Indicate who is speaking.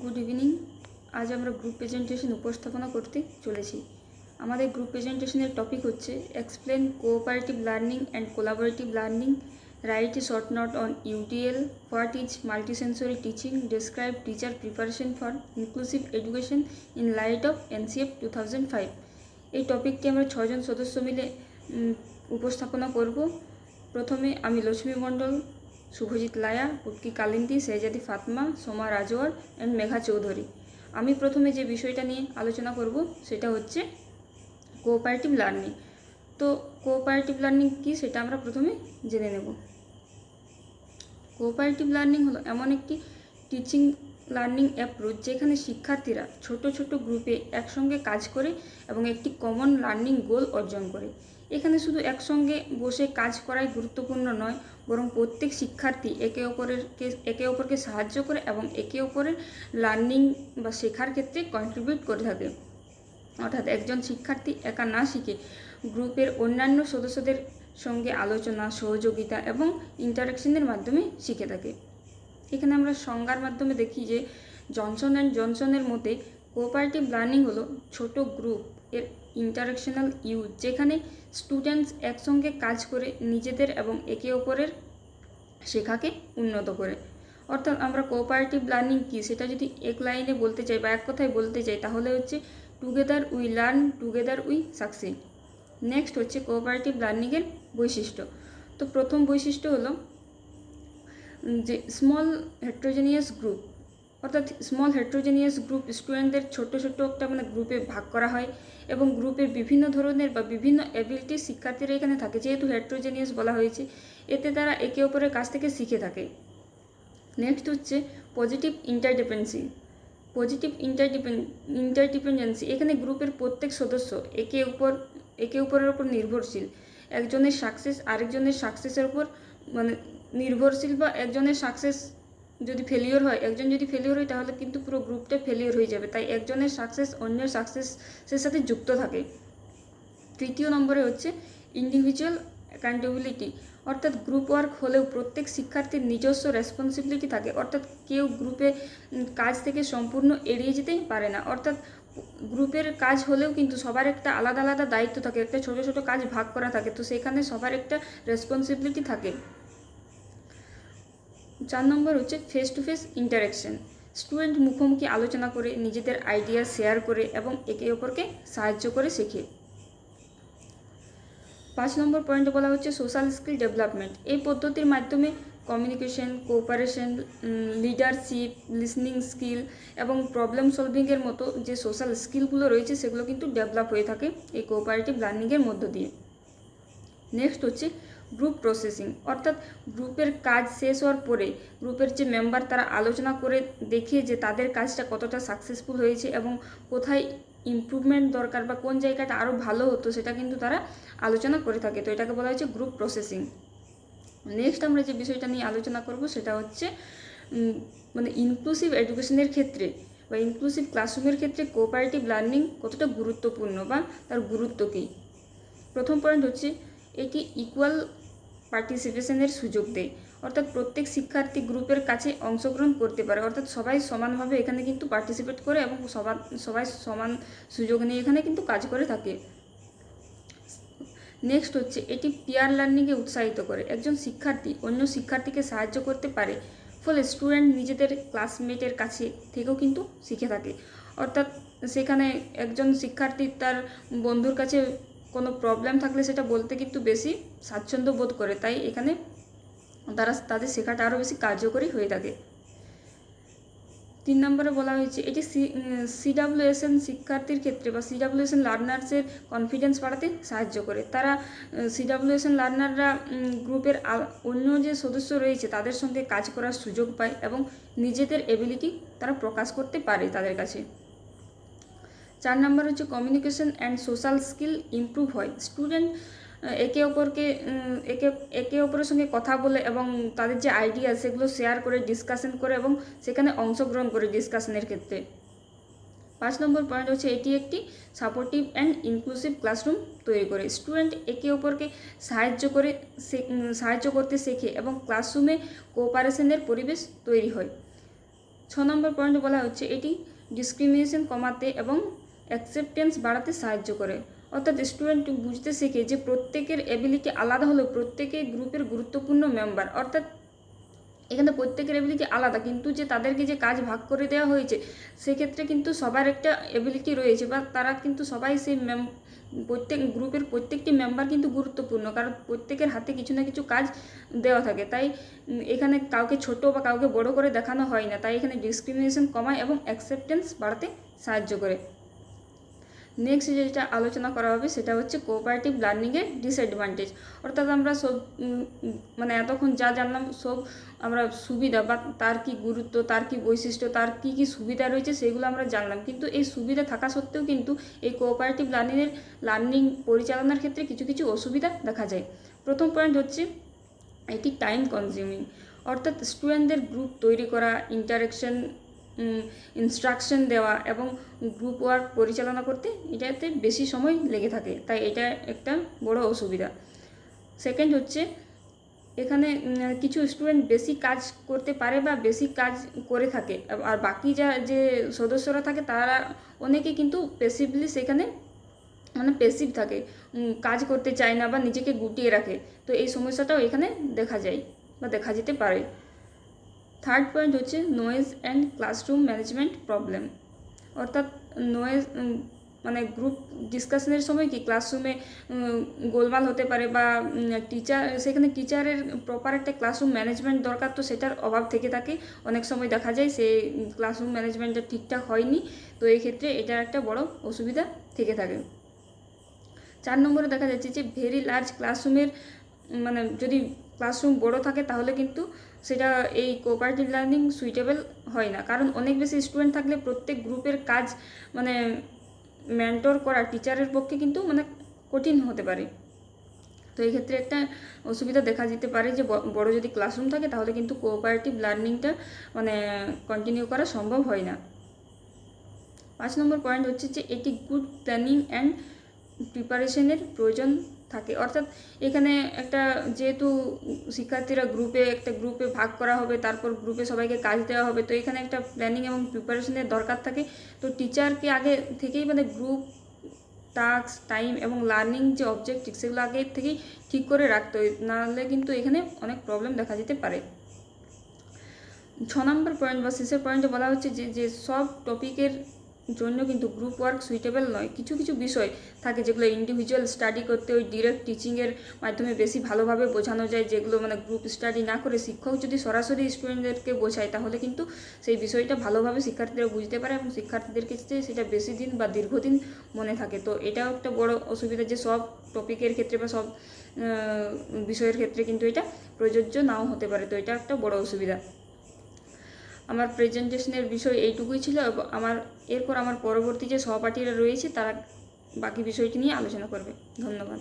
Speaker 1: Good evening. আজ আমরা group presentation উপস্থাপনা করতে চলেছি। আমাদের গ্রুপ প্রেজেন্টেশনের টপিক হচ্ছে explain cooperative learning and collaborative learning, write a short note on UDL, what is multisensory teaching, describe teacher preparation for inclusive education in light of NCF 2005। এই টপিকটি আমরা 6 জন সদস্য মিলে উপস্থাপনা করব। প্রথমে আমি লক্ষ্মী মণ্ডল, শুভজিৎ লায়া, পুটকি কালিন্দী, শেহজাদি ফাতমা, সোমা রাজওয়ার অ্যান্ড মেঘা চৌধুরী। আমি প্রথমে যে বিষয়টা নিয়ে আলোচনা করব সেটা হচ্ছে কোঅপারেটিভ লার্নিং। তো কোঅপারেটিভ লার্নিং কী সেটা আমরা প্রথমে জেনে নেব। কোঅপারেটিভ লার্নিং হলো এমন একটি টিচিং লার্নিং অ্যাপ্রোচ যেখানে শিক্ষার্থীরা ছোট ছোট গ্রুপে একসঙ্গে কাজ করে এবং একটি কমন লার্নিং গোল অর্জন করে। এখানে শুধু একসঙ্গে বসে কাজ করাই গুরুত্বপূর্ণ নয়, বরং প্রত্যেক শিক্ষার্থী একে অপরকে সাহায্য করে এবং একে অপরের লার্নিং বা শেখার ক্ষেত্রে কন্ট্রিবিউট করে থাকে। অর্থাৎ একজন শিক্ষার্থী একা না শিখে গ্রুপের অন্যান্য সদস্যদের সঙ্গে আলোচনা, সহযোগিতা এবং ইন্টারাকশনের মাধ্যমে শিখে থাকে। এখানে আমরা সংজ্ঞার মাধ্যমে দেখি যে জনসন অ্যান্ড জনসনের মতে কোঅপারেটিভ লার্নিং হলো ছোট গ্রুপ এর ইন্টারাকশনাল ইউজ, যেখানে স্টুডেন্টস একসঙ্গে কাজ করে নিজেদের এবং একে অপরের শেখাকে উন্নত করে। অর্থাৎ আমরা কোঅপারেটিভ লার্নিং কী সেটা যদি এক লাইনে বলতে চাই বা এক কথায় বলতে চাই তাহলে হচ্ছে together we learn, together we succeed. Next হচ্ছে কোঅপারেটিভ লার্নিংয়ের বৈশিষ্ট্য। তো প্রথম বৈশিষ্ট্য হলো যে স্মল হেট্রোজেনিয়াস গ্রুপ, অর্থাৎ স্মল হেট্রোজেনিয়াস গ্রুপ স্টুডেন্টদের ছোট ছোট একটা গ্রুপে ভাগ করা হয় এবং গ্রুপের বিভিন্ন ধরনের বা বিভিন্ন অ্যাবিলিটির শিক্ষার্থীরা এখানে থাকে, যেহেতু হেট্রোজেনিয়াস বলা হয়েছে, এতে তারা একে অপরের কাছ থেকে শিখে থাকে। নেক্সট হচ্ছে পজিটিভ ইন্টারডিপেন্ডেন্সি। ইন্টারডিপেন্ডেন্সি এখানে গ্রুপের প্রত্যেক সদস্য একে অপরের ওপর নির্ভরশীল। একজনের সাকসেস আরেকজনের সাকসেসের উপর নির্ভরশীল, বা একজনের সাকসেস যদি ফেলিওর হয়, একজন যদি ফেলিওর হয় তাহলে কিন্তু পুরো গ্রুপটা ফেলিওর হয়ে যাবে। তাই একজনের সাকসেস অন্যের সাকসেসের সাথে যুক্ত থাকে। তৃতীয় নম্বরে হচ্ছে ইন্ডিভিজুয়াল অ্যাকাউন্টেবিলিটি, অর্থাৎ গ্রুপ ওয়ার্ক হলেও প্রত্যেক শিক্ষার্থীর নিজস্ব রেসপন্সিবিলিটি থাকে। অর্থাৎ কেউ গ্রুপে কাজ থেকে সম্পূর্ণ এড়িয়ে যেতে পারে না। অর্থাৎ গ্রুপের কাজ হলেও কিন্তু সবার একটা আলাদা আলাদা দায়িত্ব থাকে, একটা ছোটো ছোটো কাজ ভাগ করা থাকে, তো সেখানে সবার একটা রেসপন্সিবিলিটি থাকে। 4 নম্বর হচ্ছে face to face interaction. Student মুখোমুখি আলোচনা করে নিজেদের আইডিয়া শেয়ার করে এবং একে অপরকে সাহায্য করে শেখে। 5 নম্বর পয়েন্টে বলা হচ্ছে সোশ্যাল স্কিল ডেভেলপমেন্ট। এই পদ্ধতির মাধ্যমে communication, cooperation, leadership, listening skill এবং প্রবলেম সলভিংয়ের মতো যে সোশ্যাল স্কিলগুলো রয়েছে সেগুলো কিন্তু ডেভেলপ হয়ে থাকে এই কোঅপারেটিভ লার্নিংয়ের মধ্য দিয়ে। নেক্সট হচ্ছে গ্রুপ প্রসেসিং, অর্থাৎ গ্রুপের কাজ শেষ হওয়ার পরে গ্রুপের যে মেম্বার তারা আলোচনা করে দেখে যে তাদের কাজটা কতটা সাকসেসফুল হয়েছে এবং কোথায় ইমপ্রুভমেন্ট দরকার বা কোন জায়গাটা আরও ভালো হতো সেটা কিন্তু তারা আলোচনা করে থাকে। তো এটাকে বলা হচ্ছে গ্রুপ প্রসেসিং। নেক্সট আমরা যে বিষয়টা নিয়ে আলোচনা করব সেটা হচ্ছে ইনক্লুসিভ এডুকেশনের ক্ষেত্রে বা ইনক্লুসিভ ক্লাসরুমের ক্ষেত্রে কোঅপারেটিভ লার্নিং কতটা গুরুত্বপূর্ণ বা তার গুরুত্ব কী। প্রথম পয়েন্ট হচ্ছে এটি ইকুয়াল পার্টিসিপেশনের সুযোগ দেয়, অর্থাৎ প্রত্যেক শিক্ষার্থী গ্রুপের কাছে অংশগ্রহণ করতে পারে, অর্থাৎ সবাই সমানভাবে এখানে কিন্তু পার্টিসিপেট করে এবং সবাই সমান সুযোগ নিয়ে এখানে কিন্তু কাজ করে থাকে। নেক্সট হচ্ছে এটি পিয়ার লার্নিংয়ে উৎসাহিত করে। একজন শিক্ষার্থী অন্য শিক্ষার্থীকে সাহায্য করতে পারে, ফলে স্টুডেন্ট নিজেদের ক্লাসমেটের কাছে থেকেও কিন্তু শিখে থাকে। অর্থাৎ সেখানে একজন শিক্ষার্থী তার বন্ধুর কাছে কোনো প্রবলেম থাকলে সেটা বলতে কিন্তু বেশি স্বাচ্ছন্দ্য বোধ করে, তাই এখানে তাদের শেখাটা আরও বেশি কার্যকরী হয়ে থাকে। 3 নম্বরে বলা হয়েছে এটি সিডাব্লিউএসএন শিক্ষার্থীর ক্ষেত্রে বা সিডাব্লিউএসএন লার্নার্সের কনফিডেন্স বাড়াতে সাহায্য করে। তারা সিডাব্লিউএসএন লার্নাররা গ্রুপের অন্য যে সদস্য রয়েছে তাদের সঙ্গে কাজ করার সুযোগ পায় এবং নিজেদের এবিলিটি তারা প্রকাশ করতে পারে তাদের কাছে। 4 নম্বর হচ্ছে communication and social skill improve হয়। স্টুডেন্ট একে অপরের সঙ্গে কথা বলে এবং তাদের যে আইডিয়া সেগুলো শেয়ার করে, ডিসকাশন করে এবং সেখানে অংশগ্রহণ করে ডিসকাশনের ক্ষেত্রে। 5 নম্বর পয়েন্ট হচ্ছে এটি একটি সাপোর্টিভ অ্যান্ড ইনক্লুসিভ ক্লাসরুম তৈরি করে। স্টুডেন্ট একে অপরকে সাহায্য করতে শেখে এবং ক্লাসরুমে কোঅপারেশনের পরিবেশ তৈরি হয়। নম্বর পয়েন্টে বলা হচ্ছে এটি ডিসক্রিমিনেশন কমাতে এবং অ্যাকসেপ্টেন্স বাড়াতে সাহায্য করে। অর্থাৎ স্টুডেন্ট বুঝতে শেখে যে প্রত্যেকের এবিলিটি আলাদা হলেও প্রত্যেকেই গ্রুপের গুরুত্বপূর্ণ মেম্বার। অর্থাৎ এখানে প্রত্যেকের এবিলিটি আলাদা, কিন্তু যে তাদেরকে যে কাজ ভাগ করে দেওয়া হয়েছে সেক্ষেত্রে কিন্তু সবার একটা এবিলিটি রয়েছে, বা তারা কিন্তু সবাই সেই প্রত্যেক গ্রুপের প্রত্যেকটি মেম্বার কিন্তু গুরুত্বপূর্ণ, কারণ প্রত্যেকের হাতে কিছু না কিছু কাজ দেওয়া থাকে। তাই এখানে কাউকে ছোট বা কাউকে বড় করে দেখানো হয় না। তাই এখানে ডিসক্রিমিনেশন কমায় এবং অ্যাকসেপ্টেন্স বাড়াতে সাহায্য করে। নেক্সট যেটা আলোচনা করা হবে সেটা হচ্ছে কোঅপারেটিভ লার্নিংয়ের ডিসঅ্যাডভান্টেজ। অর্থাৎ আমরা সব মানে এতক্ষণ যা জানলাম সব আমরা সুবিধা বা তার কি গুরুত্ব, তার কি বৈশিষ্ট্য, তার কি কি সুবিধা রয়েছে সেগুলো আমরা জানলাম, কিন্তু এই সুবিধা থাকা সত্ত্বেও কিন্তু এই কোঅপারেটিভ লার্নিং পরিচালনার ক্ষেত্রে কিছু কিছু অসুবিধা দেখা যায়। প্রথম পয়েন্ট হচ্ছে এটি টাইম কনজিউমিং। অর্থাৎ স্টুডেন্টদের গ্রুপ তৈরি করা, ইন্টারেকশন, ইনস্ট্রাকশন দেওয়া এবং গ্রুপ ওয়ার্ক পরিচালনা করতে এটাতে বেশি সময় লেগে থাকে, তাই এটা একটা বড় অসুবিধা। সেকেন্ড হচ্ছে এখানে কিছু স্টুডেন্ট বেশি কাজ করতে পারে বা বেশি কাজ করে থাকে, আর বাকি যে সদস্যরা থাকে তারা অনেকে কিন্তু প্যাসিভলি সেখানে মানে প্যাসিভ থাকে, কাজ করতে চায় না বা নিজেকে গুটিয়ে রাখে। তো এই সমস্যাটাও এখানে দেখা যায় বা দেখা যেতে পারে। থার্ড পয়েন্ট হচ্ছে noise and classroom management problem. অর্থাৎ নয়েজ মানে গ্রুপ ডিসকাশনের সময় কি ক্লাসরুমে গোলমাল হতে পারে, বা সেখানে টিচারের প্রপার একটা ক্লাসরুম ম্যানেজমেন্ট দরকার, তো সেটার অভাব থেকে থাকে। অনেক সময় দেখা যায় সেই ক্লাসরুম ম্যানেজমেন্টটা ঠিকঠাক হয়নি, তো এই ক্ষেত্রে এটার একটা বড় অসুবিধা থেকে থাকে। 4 নম্বরে দেখা যাচ্ছে যে ভেরি লার্জ ক্লাসরুমের মানে যদি ক্লাসরুম বড় থাকে তাহলে কিন্তু সেটা এই কোঅপারেটিভ লার্নিং সুইটেবল হয় না, কারণ অনেক বেশি স্টুডেন্ট থাকলে প্রত্যেক গ্রুপের কাজ মানে মেন্টর করা টিচারের পক্ষে কিন্তু মানে কঠিন হতে পারে। তো এই ক্ষেত্রে একটা অসুবিধা দেখা যেতে পারে যে বড় যদি ক্লাসরুম থাকে তাহলে কিন্তু কোঅপারেটিভ লার্নিংটা মানে কন্টিনিউ করা সম্ভব হয় না। 5 নম্বর পয়েন্ট হচ্ছে যে এটি গুড প্ল্যানিং অ্যান্ড প্রিপারেশনের প্রয়োজন থাকে। অর্থাৎ এখানে একটা যেহেতু শিক্ষার্থীরা একটা গ্রুপে ভাগ করা হবে, তারপর গ্রুপে সবাইকে কাজ দেওয়া হবে, তো এখানে একটা প্ল্যানিং এবং প্রিপারেশনের দরকার থাকে। তো টিচারকে আগে থেকেই মানে গ্রুপ টাস্ক, টাইম এবং লার্নিং যে অবজেক্টিভ সেগুলো আগে থেকেই ঠিক করে রাখতে হয়, নাহলে কিন্তু এখানে অনেক প্রবলেম দেখা যেতে পারে। 6 নম্বর পয়েন্ট বা শেষের পয়েন্টে বলা হচ্ছে যে সব টপিকের জন্য কিন্তু গ্রুপ ওয়ার্ক সুইটেবল নয়। কিছু কিছু বিষয় থাকে যেগুলো ইন্ডিভিজুয়াল স্টাডি করতে ওই ডিরেক্ট টিচিংয়ের মাধ্যমে বেশি ভালোভাবে বোঝানো যায়, যেগুলো মানে গ্রুপ স্টাডি না করে শিক্ষক যদি সরাসরি স্টুডেন্টদেরকে বোঝায় তাহলে কিন্তু সেই বিষয়টা ভালোভাবে শিক্ষার্থীরা বুঝতে পারে এবং শিক্ষার্থীদের ক্ষেত্রে সেটা বেশি দিন বা দীর্ঘদিন মনে থাকে। তো এটাও একটা বড় অসুবিধা যে সব টপিকের ক্ষেত্রে বা সব বিষয়ের ক্ষেত্রে কিন্তু এটা প্রযোজ্য নাও হতে পারে, তো এটা একটা বড় অসুবিধা। আমার প্রেজেন্টেশনের বিষয় এইটুকুই ছিল। এরপর আমার পরবর্তী যে সহপাঠীরা রয়েছে তারা বাকি বিষয়টি নিয়ে আলোচনা করবে। ধন্যবাদ।